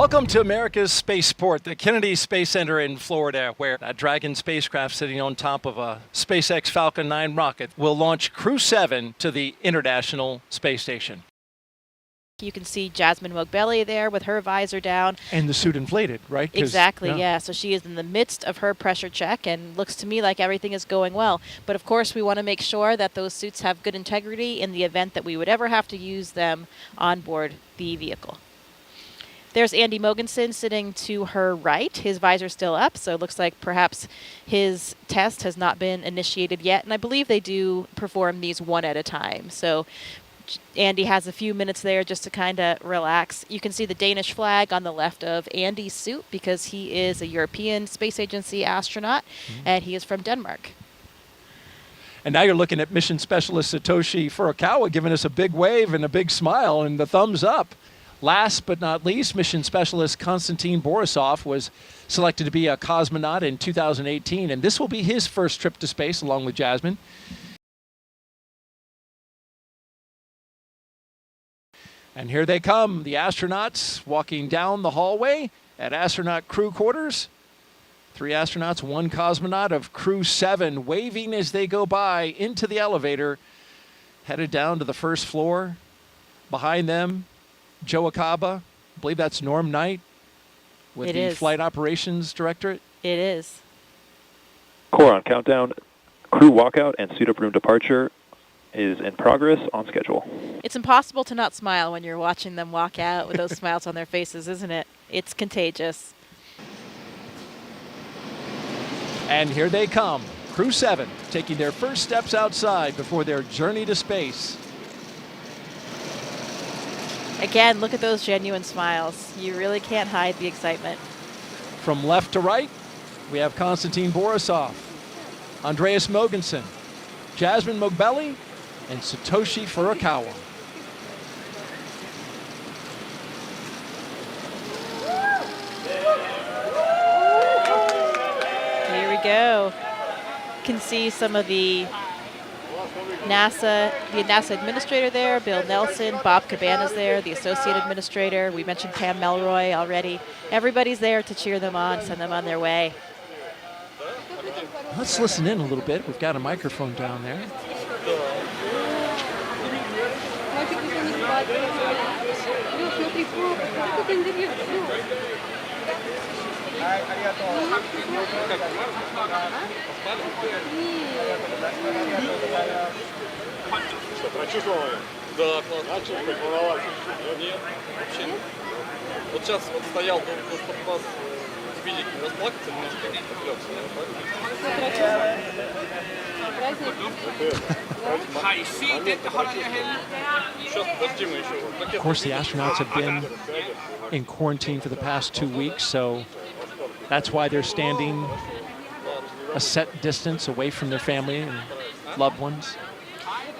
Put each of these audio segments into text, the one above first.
Welcome to America's spaceport, the Kennedy Space Center in Florida, where a Dragon spacecraft sitting on top of a SpaceX Falcon 9 rocket will launch Crew 7 to the International Space Station. You can see Jasmine Mogbelli there with her visor down. And the suit inflated, right? Exactly, yeah. So she is in the midst of her pressure check, and looks to me like everything is going well. But of course, we want to make sure that those suits have good integrity in the event that we would ever have to use them on board the vehicle. There's Andy Mogensen sitting to her right. His visor's still up, so it looks like perhaps his test has not been initiated yet. And I believe they do perform these one at a time. So Andy has a few minutes there just to kind of relax. You can see the Danish flag on the left of Andy's suit because he is a European Space Agency astronaut, and he is from Denmark. And now you're looking at mission specialist Satoshi Furukawa giving us a big wave and a big smile and the thumbs up. Last but not least, mission specialist Konstantin Borisov was selected to be a cosmonaut in 2018, and this will be his first trip to space along with Jasmine. And here they come, the astronauts walking down the hallway at astronaut crew quarters. 3 astronauts, 1 cosmonaut of Crew 7 waving as they go by into the elevator, headed down to the first floor. Behind them, Joe Akaba, I believe that's Norm Knight with the Flight Operations Directorate. It is. Core on countdown, crew walkout and suit up room departure is in progress on schedule. It's impossible to not smile when you're watching them walk out with those smiles on their faces, isn't it? It's contagious. And here they come, Crew 7, taking their first steps outside before their journey to space. Again, look at those genuine smiles. You really can't hide the excitement. From left to right, we have Konstantin Borisov, Andreas Mogensen, Jasmine Mogbelli, and Satoshi Furukawa. Here we go. You can see some of the NASA administrator there, Bill Nelson, Bob Cabana's there, the associate administrator. We mentioned Pam Melroy already. Everybody's there to cheer them on, send them on their way. Let's listen in a little bit. We've got a microphone down there. Что, прочувствовали? Да, классно. Кайфовала? Нет, вообще нет. Вот сейчас вот стоял, чтобы вас видеть, расплакаться немножко, отвлекся, Of course, the astronauts have been in quarantine for the past 2 weeks, so that's why they're standing a set distance away from their family and loved ones.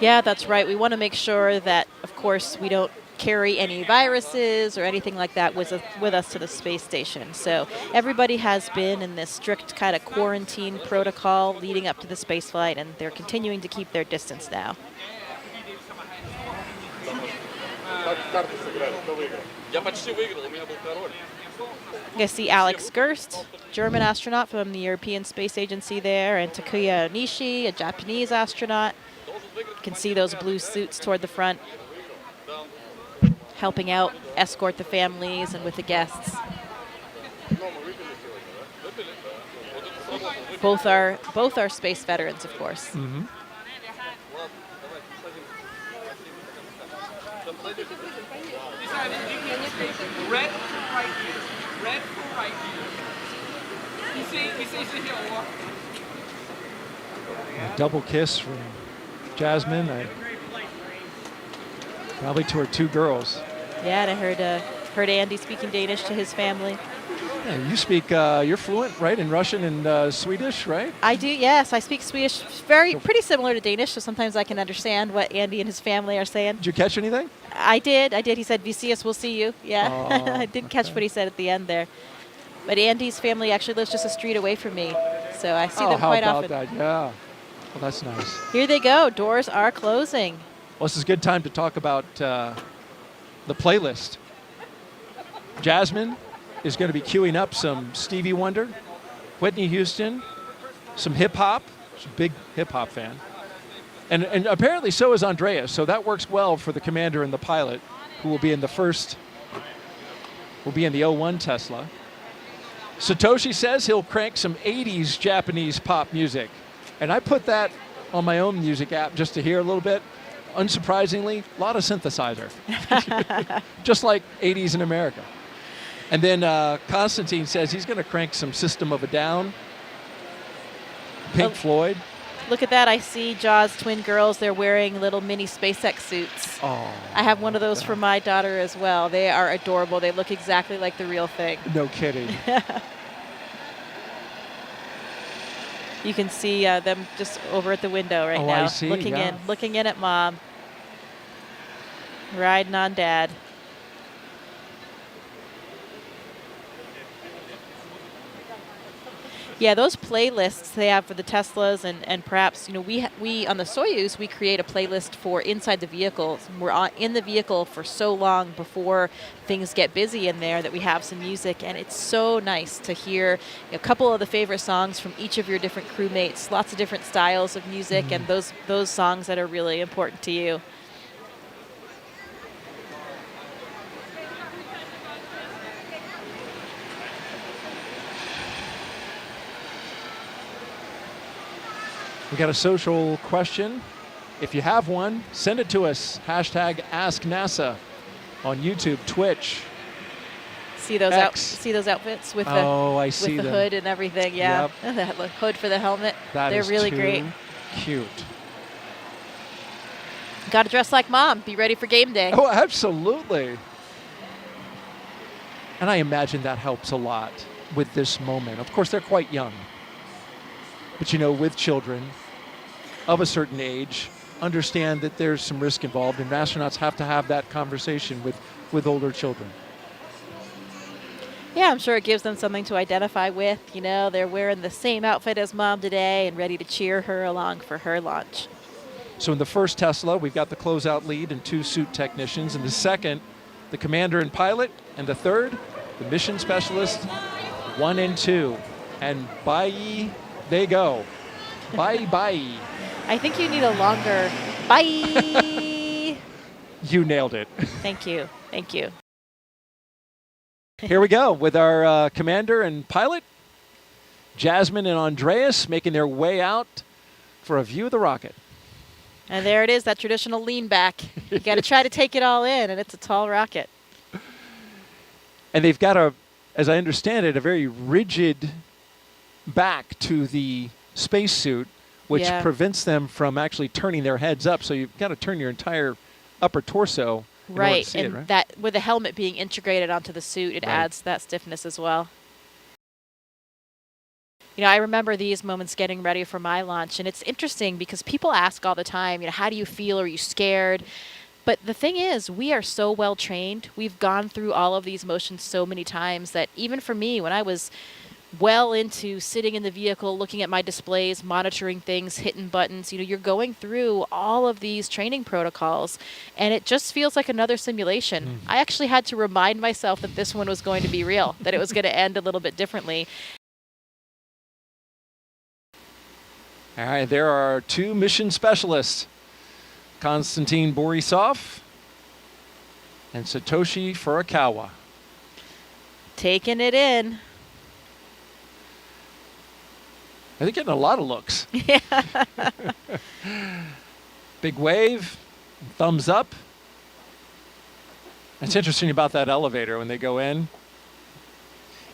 Yeah, that's right. We want to make sure that, of course, we don't carry any viruses or anything like that with us to the space station. So everybody has been in this strict kind of quarantine protocol leading up to the space flight, and they're continuing to keep their distance now. You see Alex Gerst, German astronaut from the European Space Agency there, and Takuya Onishi, a Japanese astronaut. You can see those blue suits toward the front, helping out, escort the families and with the guests. Both are space veterans, of course. Red right here. Red right here. A double kiss from Jasmine, probably to her 2 girls. Yeah, and I heard Andy speaking Danish to his family. Yeah, you speak, you're fluent, right, in Russian and Swedish, right? I do, yes. I speak Swedish, pretty similar to Danish, so sometimes I can understand what Andy and his family are saying. Did you catch anything? I did. He said, "Vi ses, we'll see you." Yeah, I didn't catch what he said at the end there. But Andy's family actually lives just a street away from me, so I see them quite often. How about that? Yeah. Well, that's nice. Here they go. Doors are closing. Well, this is a good time to talk about the playlist. Jasmine, is going to be queuing up some Stevie Wonder, Whitney Houston, some hip-hop. She's a big hip-hop fan. And apparently so is Andreas, so that works well for the commander and the pilot, who will be in the '01 Tesla. Satoshi says he'll crank some 80s Japanese pop music. And I put that on my own music app just to hear a little bit. Unsurprisingly, a lot of synthesizer. Just like 80s in America. And then Constantine says he's going to crank some System of a Down, Pink Floyd. Look at that. I see Jaws twin girls. They're wearing little mini SpaceX suits. Oh, I have one of those for my daughter as well. They are adorable. They look exactly like the real thing. No kidding. You can see them just over at the window right now. I see, looking in at Mom. Riding on Dad. Yeah, those playlists they have for the Teslas and perhaps, we on the Soyuz, we create a playlist for inside the vehicle. We're in the vehicle for so long before things get busy in there that we have some music, and it's so nice to hear a couple of the favorite songs from each of your different crewmates, lots of different styles of music, and those songs that are really important to you. We got a social question. If you have one, send it to us. Hashtag AskNASA on YouTube, Twitch. See those outfits with I the see them. hood and everything. Yeah, Yep. that hood for the helmet. They're is really too great. Cute. Got to dress like Mom. Be ready for game day. Oh, absolutely. And I imagine that helps a lot with this moment. Of course, they're quite young. But, with children of a certain age, understand that there's some risk involved, and astronauts have to have that conversation with older children. Yeah, I'm sure it gives them something to identify with. They're wearing the same outfit as Mom today and ready to cheer her along for her launch. So in the first Tesla, we've got the closeout lead and 2 suit technicians. In the second, the commander and pilot. And the third, the mission specialist, 1 and 2. And bye they go. Bye. I think you need a longer bye. You nailed it. Thank you. Here we go with our commander and pilot, Jasmine and Andreas, making their way out for a view of the rocket. And there it is, that traditional lean back. You got to try to take it all in, and it's a tall rocket. And they've got as I understand it, a very rigid back to the spacesuit, which prevents them from actually turning their heads up. So you've got to turn your entire upper torso in order to see it, right? That with the helmet being integrated onto the suit, it adds that stiffness as well. I remember these moments getting ready for my launch, and it's interesting because people ask all the time, how do you feel? Are you scared? But the thing is, we are so well trained. We've gone through all of these motions so many times that even for me, when I was well into sitting in the vehicle, looking at my displays, monitoring things, hitting buttons, you're going through all of these training protocols, and it just feels like another simulation. I actually had to remind myself that this one was going to be real, that it was going to end a little bit differently. All right, there are 2 mission specialists, Konstantin Borisov and Satoshi Furukawa. Taking it in. They're getting a lot of looks. Yeah. Big wave, thumbs up. It's interesting about that elevator when they go in.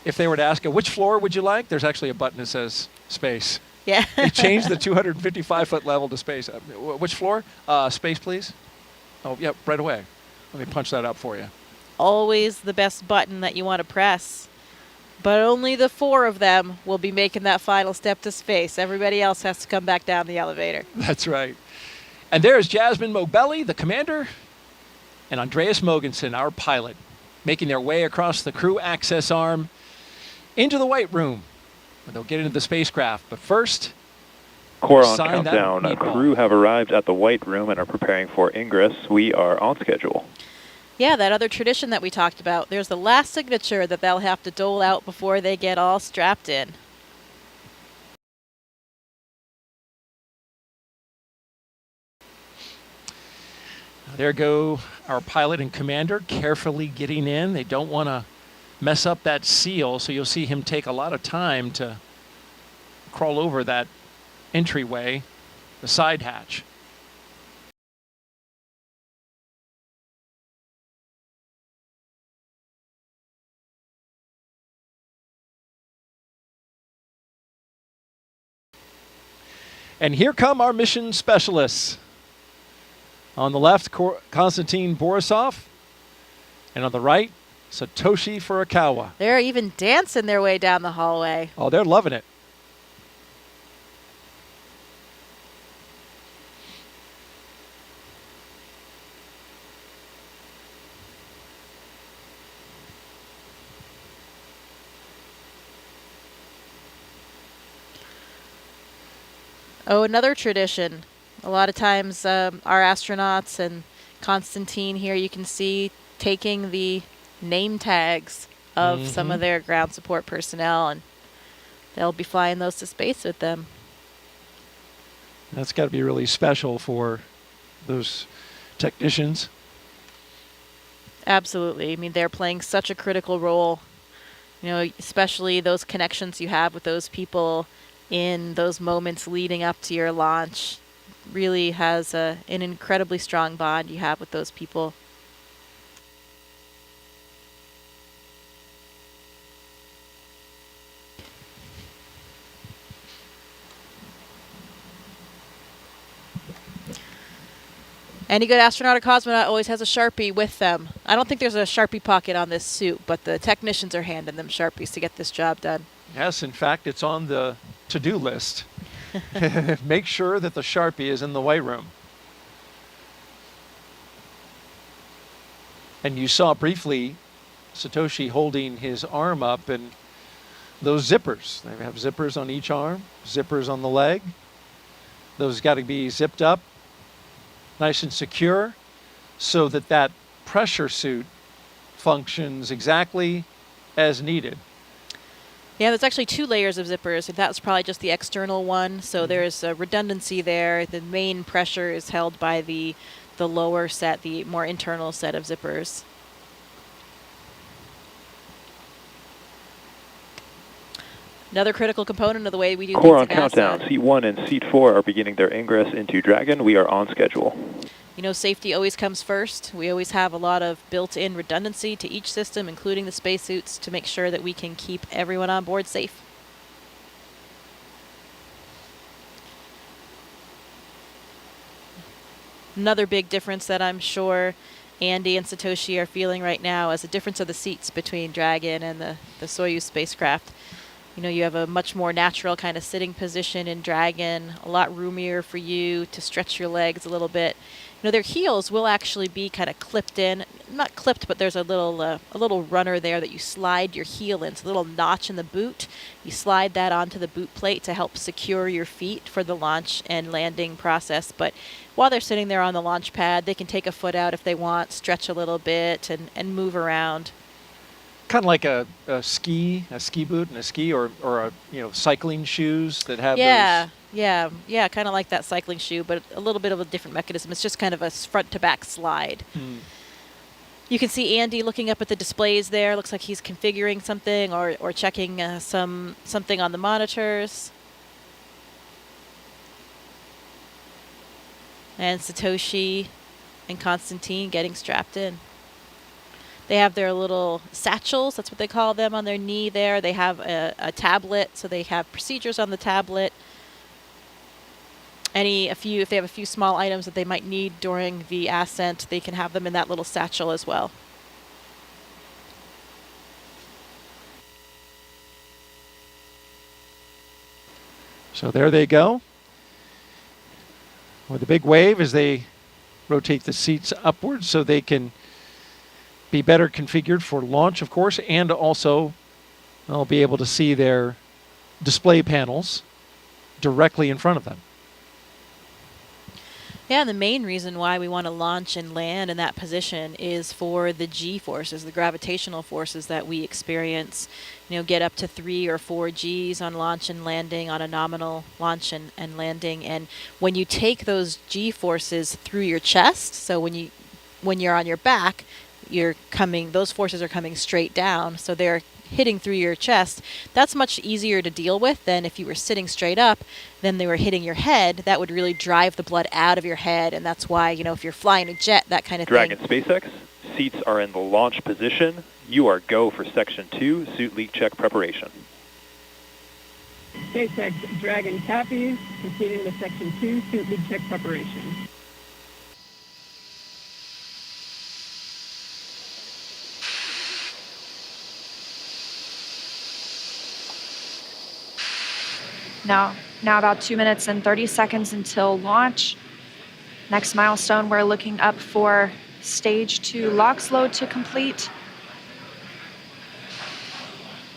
If they were to ask, which floor would you like? There's actually a button that says space. Yeah. They changed the 255-foot level to space. Which floor? Space, please. Oh, yeah, right away. Let me punch that up for you. Always the best button that you want to press. But only the 4 of them will be making that final step to space. Everybody else has to come back down the elevator. That's right. And there's Jasmine Mobelli, the commander, and Andreas Mogensen, our pilot, making their way across the crew access arm into the White Room, where they'll get into the spacecraft. But first, Core on sign that countdown. meatball. Crew have arrived at the White Room and are preparing for ingress. We are on schedule. Yeah, that other tradition that we talked about. There's the last signature that they'll have to dole out before they get all strapped in. There go our pilot and commander carefully getting in. They don't want to mess up that seal, so you'll see him take a lot of time to crawl over that entryway, the side hatch. And here come our mission specialists. On the left, Konstantin Borisov, and on the right, Satoshi Furukawa. They're even dancing their way down the hallway. Oh, they're loving it. Oh, another tradition. A lot of times our astronauts and Konstantin here, you can see taking the name tags of some of their ground support personnel, and they'll be flying those to space with them. That's got to be really special for those technicians. Absolutely. I mean, they're playing such a critical role, you know, especially those connections you have with those people in those moments leading up to your launch. Really has an incredibly strong bond you have with those people. Any good astronaut or cosmonaut always has a Sharpie with them. I don't think there's a Sharpie pocket on this suit, but the technicians are handing them Sharpies to get this job done. Yes, in fact, it's on the to-do list. Make sure that the Sharpie is in the white room. And you saw briefly Satoshi holding his arm up, and those zippers. They have zippers on each arm, zippers on the leg. Those got to be zipped up, nice and secure, so that that pressure suit functions exactly as needed. Yeah, there's actually 2 layers of zippers. That's probably just the external one, so there's a redundancy there. The main pressure is held by the lower set, the more internal set of zippers. Another critical component of the way we do Core on things at countdown. NASA. Seat 1 and Seat 4 are beginning their ingress into Dragon. We are on schedule. You know, safety always comes first. We always have a lot of built-in redundancy to each system, including the spacesuits, to make sure that we can keep everyone on board safe. Another big difference that I'm sure Andy and Satoshi are feeling right now is the difference of the seats between Dragon and the Soyuz spacecraft. You know, you have a much more natural kind of sitting position in Dragon, a lot roomier for you to stretch your legs a little bit. You know, their heels will actually be kind of clipped in. Not clipped, but there's a little runner there that you slide your heel in. It's a little notch in the boot. You slide that onto the boot plate to help secure your feet for the launch and landing process. But while they're sitting there on the launch pad, they can take a foot out if they want, stretch a little bit, and move around. Kind of like a ski boot and a ski, or a, cycling shoes that have those. Yeah, kind of like that cycling shoe, but a little bit of a different mechanism. It's just kind of a front to back slide. You can see Andy looking up at the displays there. Looks like he's configuring something or checking something on the monitors. And Satoshi and Konstantin getting strapped in. They have their little satchels, that's what they call them, on their knee there. They have a tablet, so they have procedures on the tablet. If they have a few small items that they might need during the ascent, they can have them in that little satchel as well. So there they go. With a big wave as they rotate the seats upwards so they can be better configured for launch, of course, and also they'll be able to see their display panels directly in front of them. Yeah, the main reason why we want to launch and land in that position is for the G forces, the gravitational forces that we experience. Get up to 3 or 4 Gs on launch and landing, on a nominal launch and landing. And when you take those G forces through your chest, so when you're on your back, those forces are coming straight down, so they're hitting through your chest. That's much easier to deal with than if you were sitting straight up, then they were hitting your head. That would really drive the blood out of your head, and that's why, if you're flying a jet, that kind of Dragon thing. SpaceX, seats are in the launch position. You are go for Section 2, suit leak check preparation. SpaceX Dragon copies, proceeding to Section 2, suit leak check preparation. Now about 2 minutes and 30 seconds until launch. Next milestone, we're looking up for stage 2 LOX load to complete.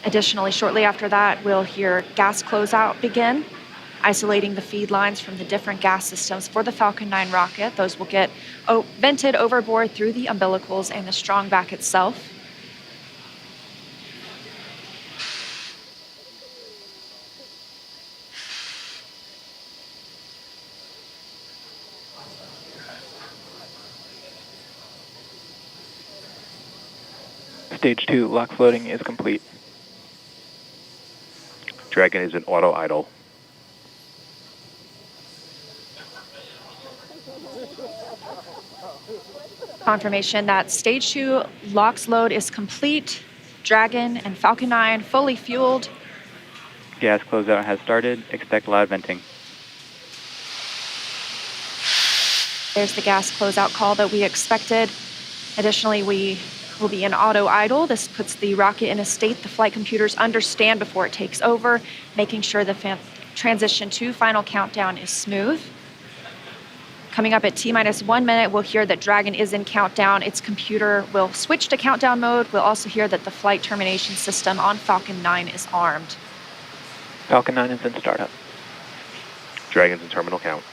Additionally, shortly after that, we'll hear gas closeout begin, isolating the feed lines from the different gas systems for the Falcon 9 rocket. Those will get vented overboard through the umbilicals and the strong back itself. Stage 2 LOX loading is complete. Dragon is in auto idle. Confirmation that stage 2 LOX load is complete. Dragon and Falcon 9 fully fueled. Gas closeout has started. Expect loud venting. There's the gas closeout call that we expected. Additionally, we will be in auto idle. This puts the rocket in a state the flight computers understand before it takes over, making sure the transition to final countdown is smooth. Coming up at T-minus 1 minute, we'll hear that Dragon is in countdown. Its computer will switch to countdown mode. We'll also hear that the flight termination system on Falcon 9 is armed. Falcon 9 is in startup. Dragon's in terminal count.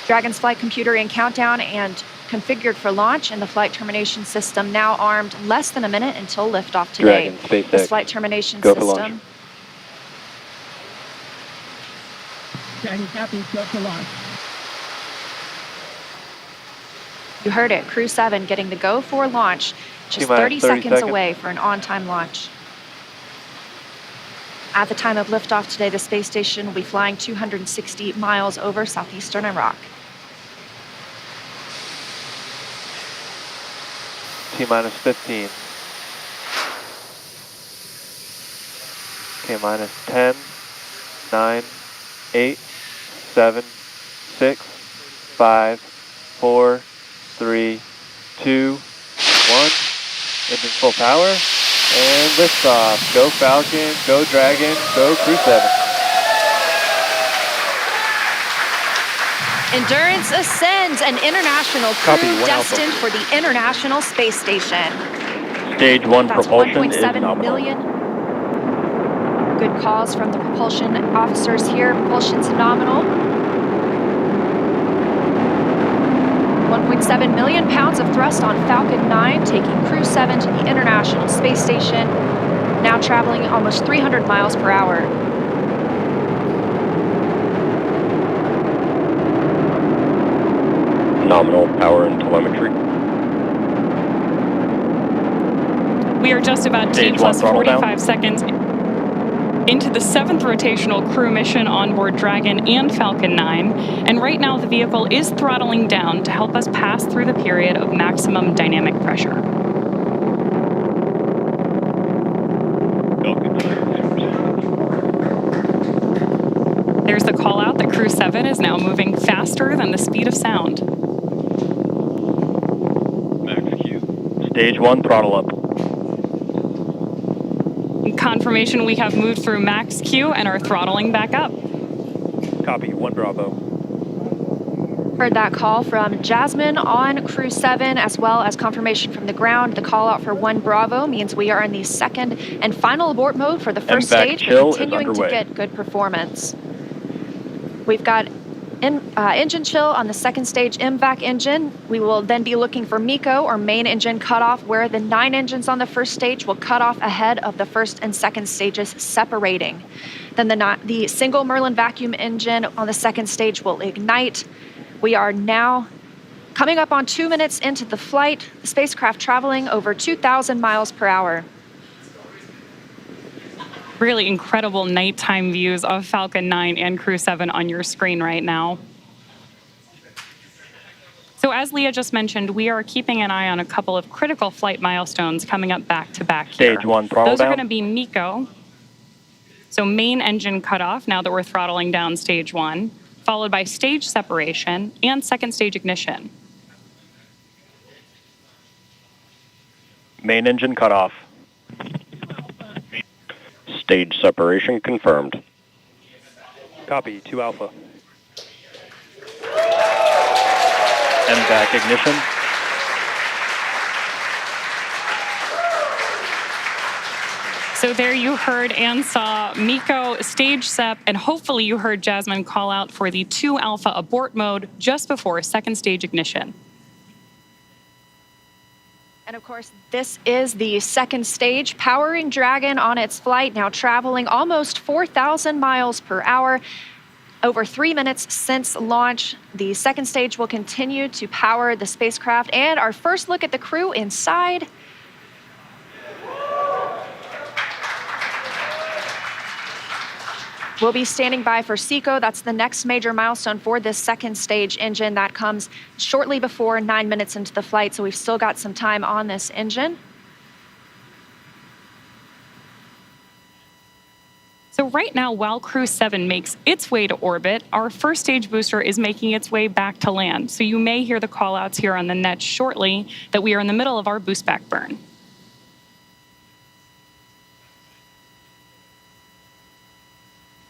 Dragon's flight computer in countdown and configured for launch, and the flight termination system now armed. Less than a minute until liftoff today. Dragon, SpaceX, this flight termination go for system. launch. Dragon copies, go for launch. You heard it, Crew 7 getting the go for launch, just 30 seconds away for an on-time launch. At the time of liftoff today, the space station will be flying 260 miles over southeastern Iraq. T-minus 15. K-minus 10, 9, 8, 7, 6, 5, 4, 3, 2, 1. Engines full power, and liftoff. Go Falcon, go Dragon, go Crew 7. Endurance ascends, an international Copy, crew 1 destined Alpha. for the International Space Station. Stage 1 That's propulsion is 1.7 nominal. million. Good calls from the propulsion officers here. Propulsion's nominal. 1.7 million pounds of thrust on Falcon 9, taking Crew 7 to the International Space Station, now traveling almost 300 miles per hour. Nominal power and telemetry. We are just about T Stage plus 1 throttle 45 seconds into the 7th rotational crew mission on board Dragon and Falcon 9, and right now the vehicle is throttling down to help us pass through the period of maximum dynamic pressure. There's the call out that Crew 7 is now moving faster than the speed of sound. Max Q. Stage 1 throttle up. Confirmation we have moved through max Q and are throttling back up. Copy, 1 Bravo. Heard that call from Jasmine on Crew 7, as well as confirmation from the ground. The call out for 1 Bravo means we are in the second and final abort mode for the first stage, but continuing to get good performance. We've got engine chill on the second stage MVAC engine. We will then be looking for MECO, or main engine cutoff, where the 9 engines on the first stage will cut off ahead of the first and second stages separating. Then the single Merlin vacuum engine on the second stage will ignite. We are now coming up on 2 minutes into the flight, the spacecraft traveling over 2,000 miles per hour. Really incredible nighttime views of Falcon 9 and Crew 7 on your screen right now. So as Leah just mentioned, we are keeping an eye on a couple of critical flight milestones coming up back to back here. Stage 1 throttle down. Those are going to be MECO. So main engine cutoff now that we're throttling down stage 1, followed by stage separation and second stage ignition. Main engine cutoff. Stage separation confirmed. Copy, 2 Alpha. MVAC ignition. So there you heard and saw MECO, stage sep, and hopefully you heard Jasmine call out for the 2 Alpha abort mode just before second stage ignition. And of course, this is the second stage, powering Dragon on its flight, now traveling almost 4,000 miles per hour. Over 3 minutes since launch, the second stage will continue to power the spacecraft. And our first look at the crew inside. We'll be standing by for SECO. That's the next major milestone for this second stage engine. That comes shortly before 9 minutes into the flight, so we've still got some time on this engine. So right now, while Crew 7 makes its way to orbit, our first stage booster is making its way back to land. So you may hear the call-outs here on the net shortly that we are in the middle of our boost back burn.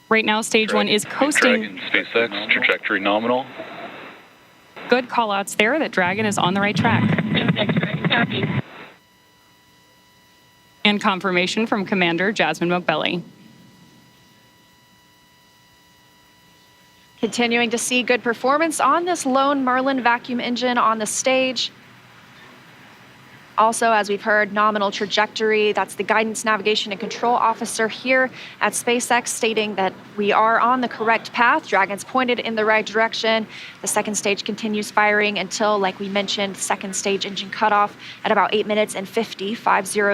Right now, stage 1 is coasting. Dragon, SpaceX, trajectory nominal. Good call-outs there that Dragon is on the right track. And confirmation from Commander Jasmine McBelly. Continuing to see good performance on this lone Merlin vacuum engine on the stage. Also, as we've heard, nominal trajectory. That's the guidance, navigation, and control officer here at SpaceX stating that we are on the correct path. Dragon's pointed in the right direction. The second stage continues firing until, like we mentioned, second stage engine cutoff at about 8 minutes and 50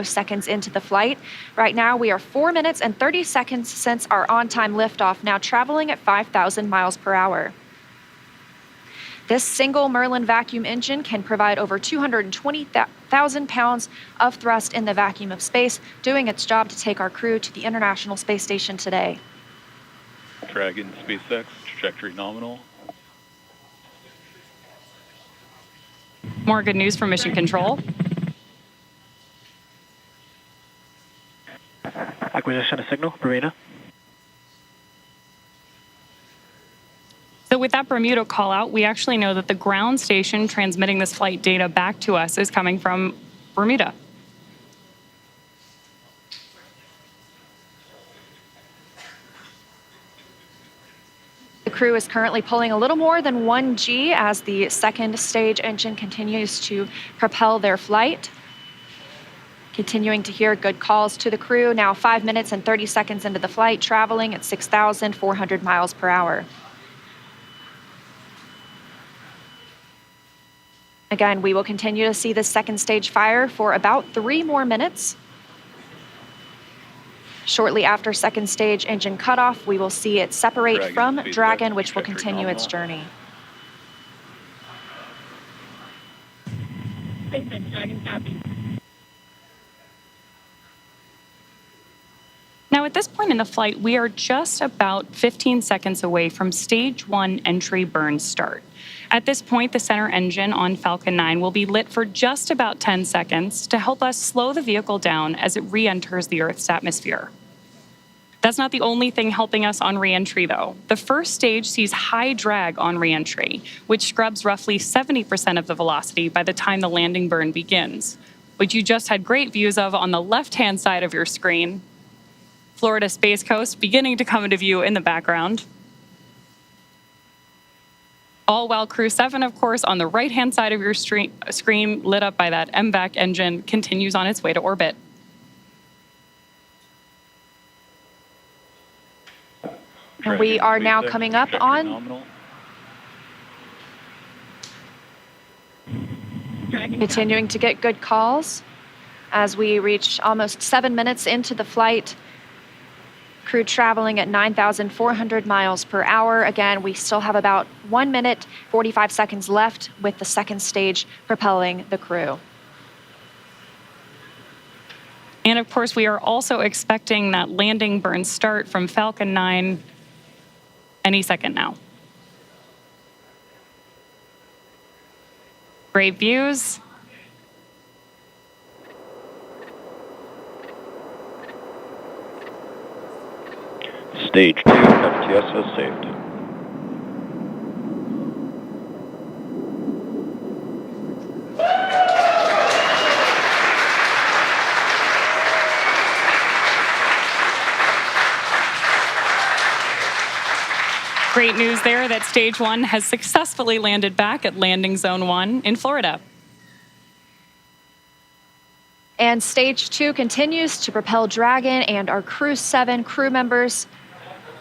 seconds into the flight. Right now, we are 4 minutes and 30 seconds since our on-time liftoff, now traveling at 5,000 miles per hour. This single Merlin vacuum engine can provide over 220,000 pounds of thrust in the vacuum of space, doing its job to take our crew to the International Space Station today. Dragon, SpaceX, trajectory nominal. More good news from Mission Control. Acquisition of signal, Bermuda. So with that Bermuda call out, we actually know that the ground station transmitting this flight data back to us is coming from Bermuda. The crew is currently pulling a little more than 1 G as the second stage engine continues to propel their flight. Continuing to hear good calls to the crew, now 5 minutes and 30 seconds into the flight, traveling at 6,400 miles per hour. Again, we will continue to see the second stage fire for about 3 more minutes. Shortly after second stage engine cutoff, we will see it separate from Dragon, which will continue its journey. Now, at this point in the flight, we are just about 15 seconds away from stage 1 entry burn start. At this point, the center engine on Falcon 9 will be lit for just about 10 seconds to help us slow the vehicle down as it re-enters the Earth's atmosphere. That's not the only thing helping us on re-entry, though. The first stage sees high drag on re-entry, which scrubs roughly 70% of the velocity by the time the landing burn begins, which you just had great views of on the left-hand side of your screen. Florida Space Coast beginning to come into view in the background. All while Crew 7, of course, on the right-hand side of your screen, lit up by that MVAC engine, continues on its way to orbit. And we are now coming up on Nominal. continuing to get good calls as we reach almost 7 minutes into the flight. Crew traveling at 9,400 miles per hour. Again, we still have about 1 minute, 45 seconds left with the second stage propelling the crew. And of course, we are also expecting that landing burn start from Falcon 9 any second now. Great views. Stage 2 FTSO saved. Great news there that Stage 1 has successfully landed back at Landing Zone 1 in Florida. And Stage 2 continues to propel Dragon and our Crew 7 crew members.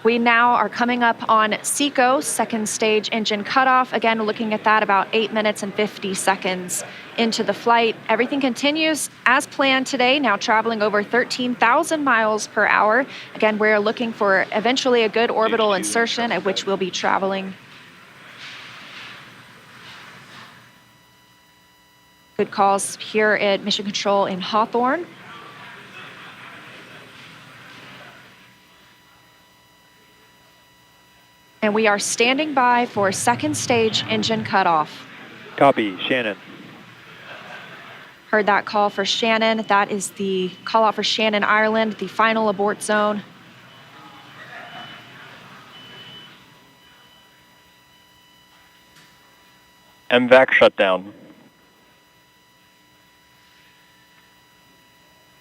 We now are coming up on SECO, second stage engine cutoff. Again, looking at that about 8 minutes and 50 seconds into the flight. Everything continues as planned today, now traveling over 13,000 miles per hour. Again, we're looking for eventually a good orbital insertion at which we'll be traveling. Good calls here at Mission Control in Hawthorne. And we are standing by for second stage engine cutoff. Copy, Shannon. Heard that call for Shannon. That is the call out for Shannon, Ireland, the final abort zone. MVAC shutdown.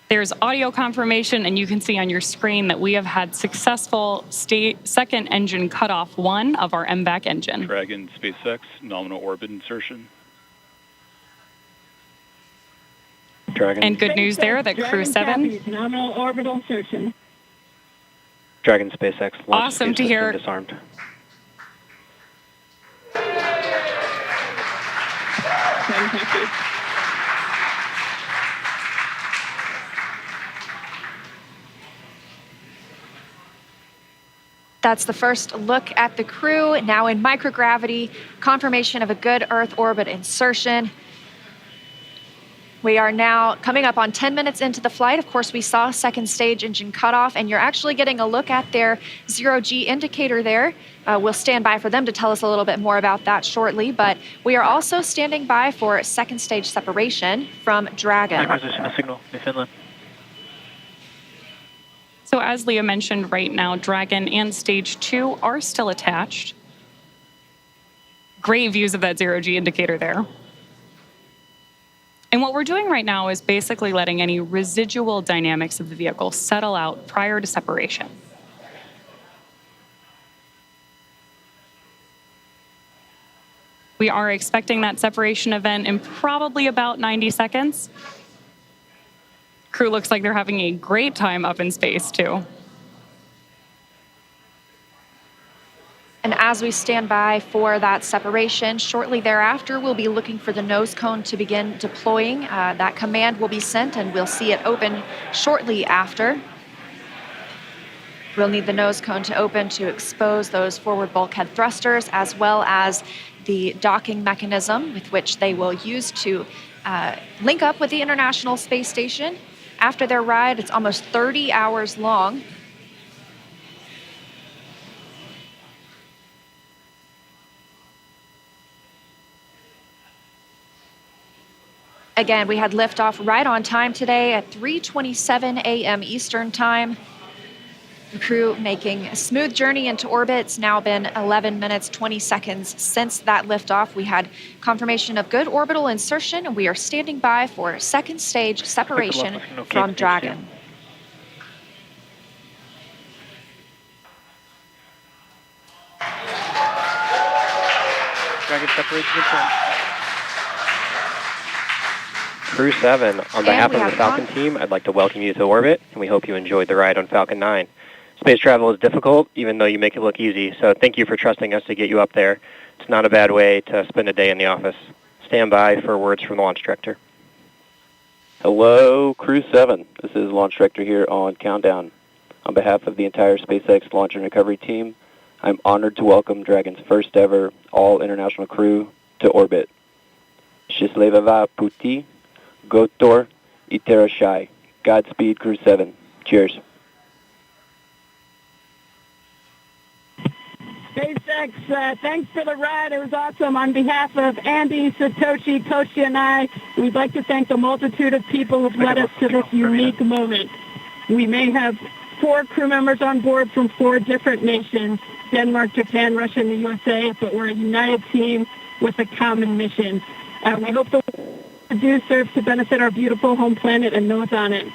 There's audio confirmation, and you can see on your screen that we have had successful second engine cutoff 1 of our MVAC engine. Dragon SpaceX, nominal orbit insertion. Dragon. And good news there that Crew 7. Copies, nominal orbital insertion. Dragon SpaceX launch Awesome space to hear. system disarmed. Dragon copies. That's the first look at the crew, now in microgravity, confirmation of a good Earth orbit insertion. We are now coming up on 10 minutes into the flight. Of course, we saw second stage engine cutoff, and you're actually getting a look at their zero-G indicator there. We'll stand by for them to tell us a little bit more about that shortly, but we are also standing by for second stage separation from Dragon. Acquisition of signal in Finland. So as Leah mentioned, right now, Dragon and Stage 2 are still attached. Great views of that zero-G indicator there. And what we're doing right now is basically letting any residual dynamics of the vehicle settle out prior to separation. We are expecting that separation event in probably about 90 seconds. Crew looks like they're having a great time up in space, too. And as we stand by for that separation, shortly thereafter, we'll be looking for the nose cone to begin deploying. That command will be sent, and we'll see it open shortly after. We'll need the nose cone to open to expose those forward bulkhead thrusters, as well as the docking mechanism with which they will use to link up with the International Space Station. After their ride, it's almost 30 hours long. Again, we had liftoff right on time today at 3:27 a.m. Eastern Time. The crew making a smooth journey into orbit. It's now been 11 minutes, 20 seconds since that liftoff. We had confirmation of good orbital insertion, and we are standing by for second stage separation from Dragon. Dragon separation confirmed. Crew 7, on behalf of the Falcon team, I'd like to welcome you to orbit, and we hope you enjoyed the ride on Falcon 9. Space travel is difficult, even though you make it look easy, so thank you for trusting us to get you up there. It's not a bad way to spend a day in the office. Stand by for words from the launch director. Hello, Crew 7. This is Launch Director here on Countdown. On behalf of the entire SpaceX launch and recovery team, I'm honored to welcome Dragon's first ever all-international crew to orbit. Счастливого пути, Gotor, Iterashai. Godspeed, Crew 7. Cheers. SpaceX, thanks for the ride. It was awesome. On behalf of Andy, Satoshi, Toshi, and I, we'd like to thank the multitude of people who've led us to this unique moment. We may have 4 crew members on board from 4 different nations, Denmark, Japan, Russia, and the USA, but we're a united team with a common mission. We hope the do serve to benefit our beautiful home planet and those on it.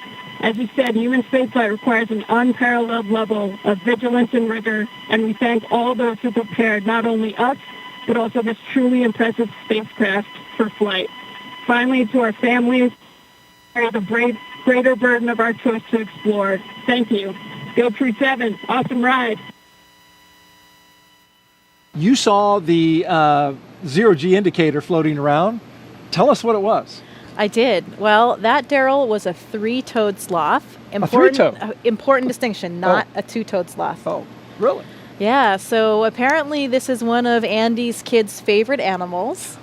As you said, human spaceflight requires an unparalleled level of vigilance and rigor, and we thank all those who prepared not only us, but also this truly impressive spacecraft for flight. Finally, to our families, the greater burden of our choice to explore. Thank you. Go Crew 7. Awesome ride. You saw the zero-G indicator floating around. Tell us what it was. I did. Well, that, Daryl, was a 3-toed sloth. Three-toed? Important distinction, not a 2-toed sloth. Oh, really? Yeah, so apparently this is one of Andy's kids' favorite animals.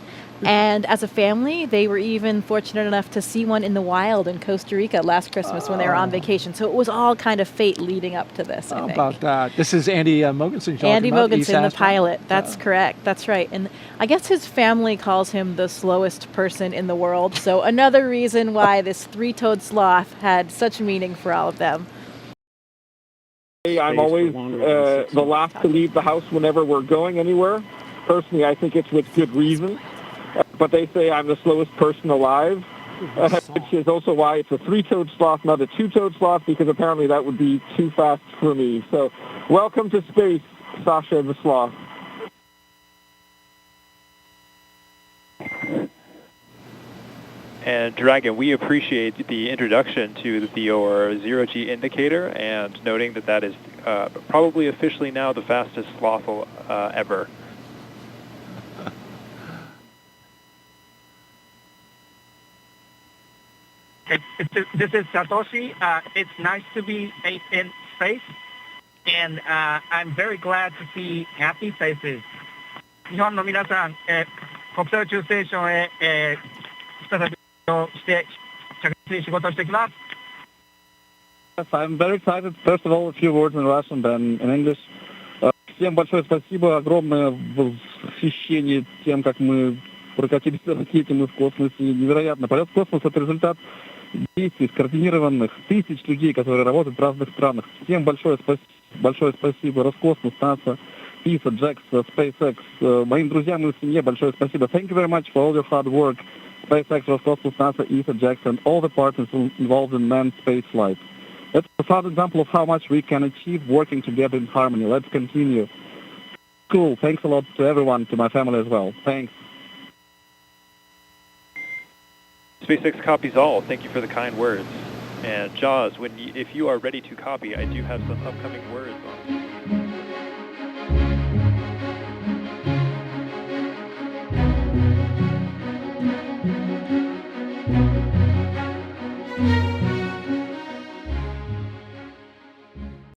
And as a family, they were even fortunate enough to see one in the wild in Costa Rica last Christmas when they were on vacation. So it was all kind of fate leading up to this, I think. How about that? This is Andy Mogensen. Andy Mogensen, the pilot. That's correct. That's right. And I guess his family calls him the slowest person in the world. So another reason why this 3-toed sloth had such meaning for all of them. I'm always the last to leave the house whenever we're going anywhere. Personally, I think it's with good reason. But they say I'm the slowest person alive, which is also why it's a 3-toed sloth, not a 2-toed sloth, because apparently that would be too fast for me. So welcome to space, Sasha the sloth. And Dragon, we appreciate the introduction to your zero-G indicator and noting that that is probably officially now the fastest sloth ever. This is Satoshi. It's nice to be in space, and I'm very glad to see happy faces. 日本の皆さん、国際宇宙ステーションへ、再びして着実に仕事をしてきます。 Yes, I'm very excited. First of all, a few words in Russian, then in English. Всем большое спасибо, огромное восхищение тем, как мы прокатились на ракете, мы в космосе. Невероятно. Полет в космос — это результат действий скоординированных тысяч людей, которые работают в разных странах. Всем большое спасибо. Роскосмос, НАСА, ИСА, JAXA, SpaceX. Моим друзьям и семье большое спасибо. Thank you very much for all your hard work. SpaceX, Роскосмос, NASA, ИСА, JAXA, and all the partners involved in manned space flight. That's a proud example of how much we can achieve working together in harmony. Let's continue. Cool. Thanks a lot to everyone, to my family as well. Thanks. SpaceX copies all. Thank you for the kind words. And Jaws, if you are ready to copy, I do have some upcoming words on.